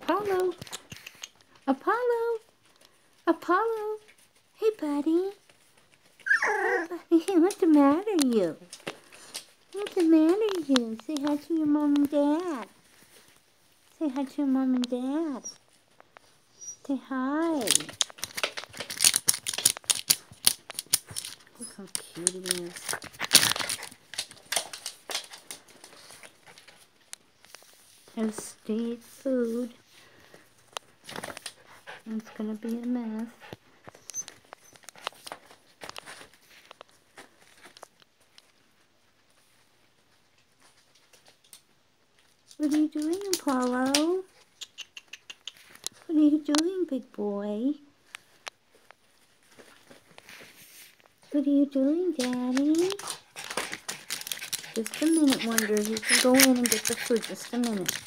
Apollo. Apollo. Apollo. Hey, buddy. What's the matter, you? What's the matter, you? Say hi to your mom and dad. Say hi to your mom and dad. Say hi. Look how cute he is. There's state food. It's gonna be a mess. What are you doing, Apollo? What are you doing, big boy? What are you doing, Daddy? Just a minute, Wonder. You can go in and get the food. Just a minute.